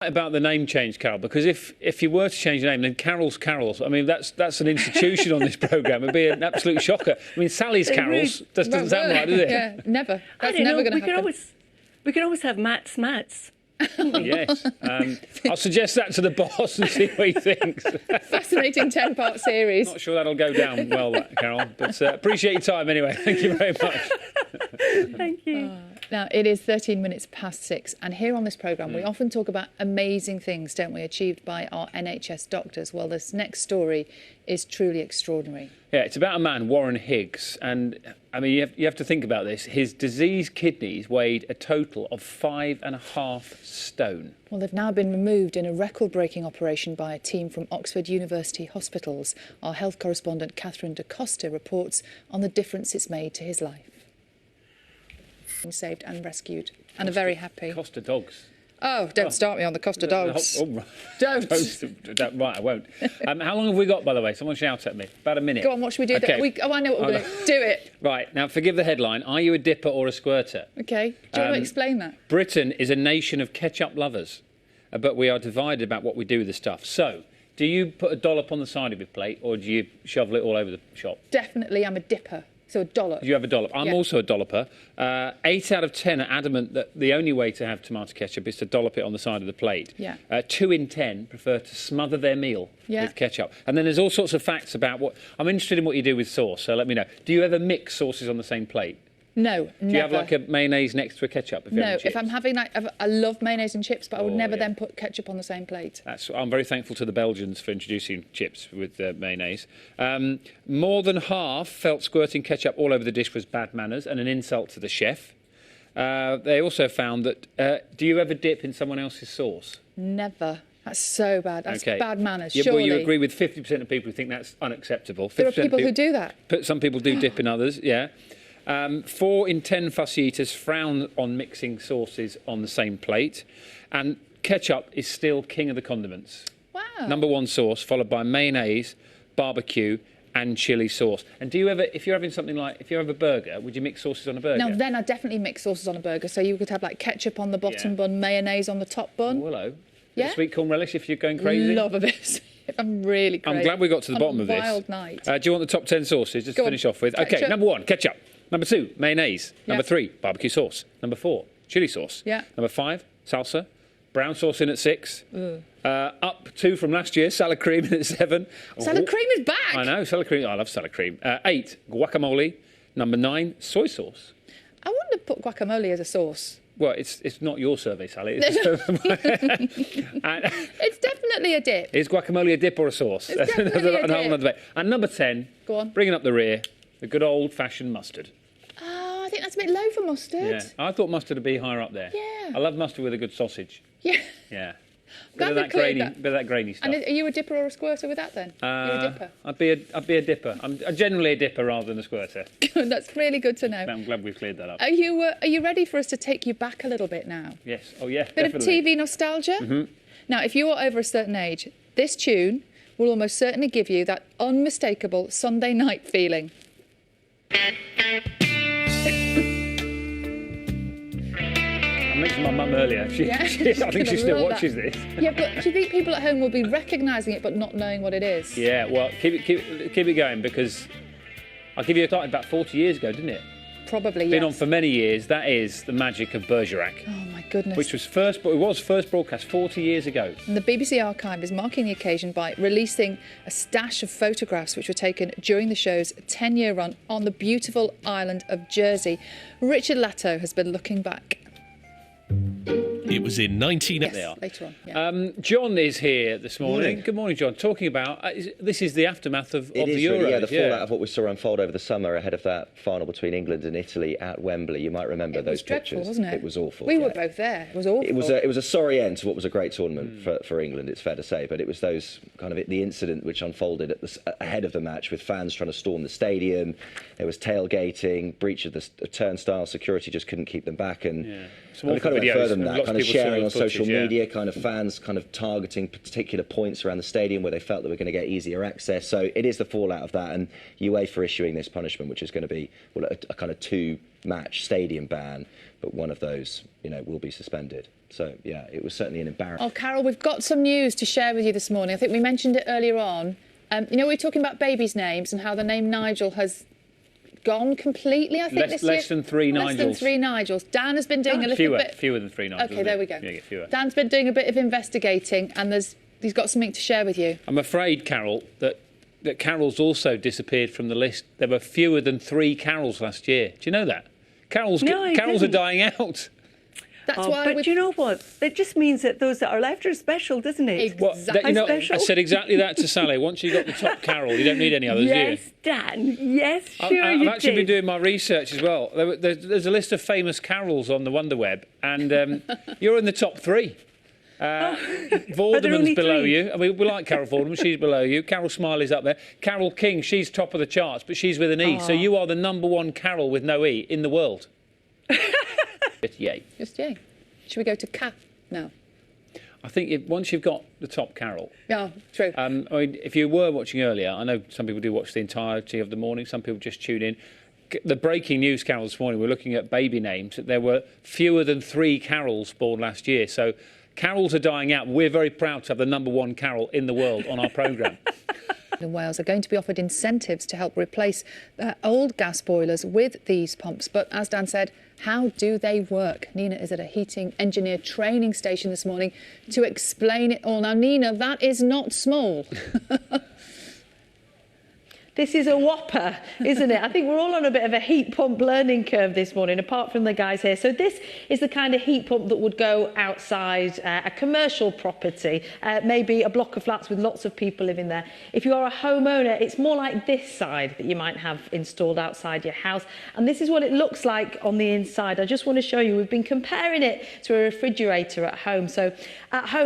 About the name change, Carol, because if you were to change the name, then Carol's Carols. I mean, that's an institution on this programme. It'd be an absolute shocker. I mean, Sally's Carols doesn't sound right, does it? Yeah, never. That's never going to happen. We could always have Matt's. Yes. I'll suggest that to the boss and see what he thinks. Fascinating 10-part series. Not sure that'll go down well, that, Carol, but appreciate your time anyway. Thank you very much. Thank you. Now, it is 13 minutes past 6, and here on this programme we often talk about amazing things, don't we, achieved by our NHS doctors. Well, this next story is truly extraordinary. Yeah, it's about a man, Warren Higgs, and I mean, you have to think about this. His diseased kidneys weighed a total of 5.5 stone. Well, they've now been removed in a record-breaking operation by a team from Oxford University Hospitals. Our health correspondent Catherine da Costa reports on the difference it's made to his life. Saved and rescued, and are very happy. Costa dogs. Oh, don't start me on the Costa dogs. Oh, right. Don't. Right, I won't. How long have we got, by the way? Someone shout at me. About a minute. Go on, what should we do? Okay. I know what we're going to do. It. Right, now forgive the headline. Are you a dipper or a squirter? Okay, do you want to explain that? Britain is a nation of ketchup lovers, but we are divided about what we do with the stuff. So, do you put a dollop on the side of your plate, or do you shovel it all over the shop? Definitely, I'm a dipper. So a dollop. You have a dollop. I'm also a dolloper. 8 out of 10 are adamant that the only way to have tomato ketchup is to dollop it on the side of the plate. Yeah. 2 in 10 prefer to smother their meal with ketchup. And then there's all sorts of facts about what... I'm interested in what you do with sauce, so let me know. Do you ever mix sauces on the same plate? No, never. Do you have like a mayonnaise next to a ketchup? If I'm having I love mayonnaise and chips, but I would never then put ketchup on the same plate. I'm very thankful to the Belgians for introducing chips with mayonnaise. More than half felt squirting ketchup all over the dish was bad manners and an insult to the chef. They also found that, do you ever dip in someone else's sauce? Never. That's so bad. That's bad manners, surely. Well, you agree with 50% of people who think that's unacceptable. There are people who do that. Some people do dip in others, yeah. 4 in 10 fussy eaters frown on mixing sauces on the same plate. And ketchup is still king of the condiments. Wow. Number 1 sauce, followed by mayonnaise, barbecue and chilli sauce. And do you ever, if you're having something like, if you have a burger, would you mix sauces on a burger? No, then I definitely mix sauces on a burger. So you could have like ketchup on the bottom bun, mayonnaise on the top bun. Oh, hello. Yeah. Sweet corn relish if you're going crazy. Love a bit. I'm really crazy. I'm glad we got to the bottom of this. Wild night. Do you want the top 10 sauces just to finish off with? Ketchup. Okay, number 1, ketchup. Number 2, mayonnaise. Number 3, barbecue sauce. Number 4, chilli sauce. Yeah. Number 5, salsa. Brown sauce in at 6. Up 2 from last year, salad cream in at 7. Salad cream is back. I know, salad cream. I love salad cream. 8, guacamole. Number 9, soy sauce. I wouldn't have put guacamole as a sauce. Well, it's not your survey, Sally. It's definitely a dip. Is guacamole a dip or a sauce? It's definitely a dip. Debate. And number 10, go on. Bringing up the rear, the good old-fashioned mustard. Oh, I think that's a bit low for mustard. Yeah, I thought mustard would be higher up there. Yeah. I love mustard with a good sausage. Yeah. Yeah. Bit of that grainy stuff. And are you a dipper or a squirter with that then? You're a dipper? I'd be a dipper. I'm generally a dipper rather than a squirter. That's really good to know. I'm glad we've cleared that up. Are you ready for us to take you back a little bit now? Yes. Oh, yeah, Bit definitely. of TV nostalgia? Mm-hmm. Now, if you are over a certain age, this tune will almost certainly give you that unmistakable Sunday night feeling. I mentioned my mum earlier. I think she still watches this. Yeah, but do you think people at home will be recognising it but not knowing what it is? Yeah, well, keep it going because I'll give you a start about 40 years ago, didn't it? Probably, yes. Been on for many years. That is the magic of Bergerac. Oh, my goodness. Which was first broadcast 40 years ago. And the BBC Archive is marking the occasion by releasing a stash of photographs which were taken during the show's 10-year run on the beautiful island of Jersey. Richard Latto has been looking back. It was in 19... Yes, later on. Yeah. John is here this morning. Morning. Good morning, John. Talking about... this is the aftermath of the Euros. Euros. Yeah, the fallout of what we saw unfold over the summer ahead of that final between England and Italy at Wembley. You might remember those pictures. It was dreadful, wasn't it? It was awful. We were both there. It was awful. It was a sorry end to what was a great tournament for England, it's fair to say. But it was those kind of the incident which unfolded ahead of the match with fans trying to storm the stadium. There was tailgating, breach of the turnstile. Security just couldn't keep them back. And some awful kind of videos. further than that, Lots of people saw sharing the on social footage, yeah. media, kind of fans kind of targeting particular points around the stadium where they felt that we're going to get easier access. So it is the fallout of that, and UEFA issuing this punishment, which is going to be a kind of 2-match stadium ban, but one of those, will be suspended. So yeah, it was certainly an embarrassment. Oh, Carol, we've got some news to share with you this morning. I think we mentioned it earlier on. We were talking about babies' names and how the name Nigel has gone completely, I think, this year. Less than 3 Nigels. Less than 3 Nigels. Dan has been doing a little bit... Fewer than 3 Nigels. OK, there we go. Yeah, fewer. Dan's been doing a bit of investigating, and he's got something to share with you. I'm afraid, Carol, that Carols also disappeared from the list. There were fewer than 3 Carols last year. Do you know that? Carols are dying out. That's why. But you know what? It just means that those that are left are special, doesn't it? Exactly. Special. I said exactly that to Sally. Once you've got the top Carol, you don't need any others, do you? Yes, Dan. Yes, sure I've you actually been did. doing my research as well. There's a list of famous Carols on the Wonderweb, and you're in the top 3. Vorderman's only below 3? you. I mean, we like Carol Vorderman. She's below you. Carol Smiley's up there. Carol King, she's top of the charts, but she's with an E. So you are the #1 Carol with no E in the world. Just yay. Just yay. Should we go to Kath now? I think once you've got the top Carol. Yeah, true. I mean, if you were watching earlier, I know some people do watch the entirety of the morning. Some people just tune in. The breaking news, Carol, this morning, we're looking at baby names. There were fewer than 3 Carols born last year. So Carols are dying out. We're very proud to have the #1 Carol in the world on our programme. In Wales are going to be offered incentives to help replace old gas boilers with these pumps. But as Dan said, how do they work? Nina is at a heating engineer training station this morning to explain it all. Now, Nina, that is not small. This is a whopper, isn't it? I think we're all on a bit of a heat pump learning curve this morning, apart from the guys here. So this is the kind of heat pump that would go outside a commercial property, maybe a block of flats with lots of people living there. If you are a homeowner, it's more like this side that you might have installed outside your house. And this is what it looks like on the inside. I just want to show you, we've been comparing it to a refrigerator at home. So at home,